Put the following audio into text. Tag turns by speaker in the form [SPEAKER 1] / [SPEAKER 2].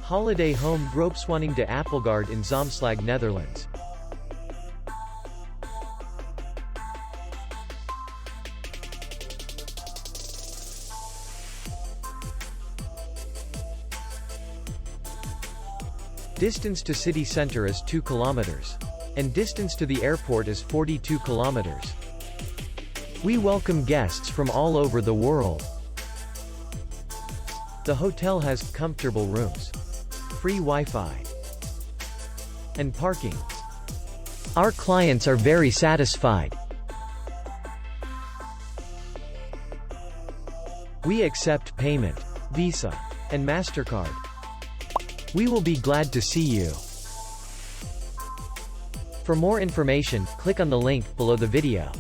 [SPEAKER 1] Holiday Home Groepswoning De Appelgaard in Zaamslag, Netherlands. Distance to city center is 2 kilometers. And distance to the airport is 42 kilometers. We welcome guests from all over the world. The hotel has comfortable rooms, free Wi-Fi, and parking. Our clients are very satisfied. We accept payment, Visa, and MasterCard. We will be glad to see you. For more information, click on the link below the video.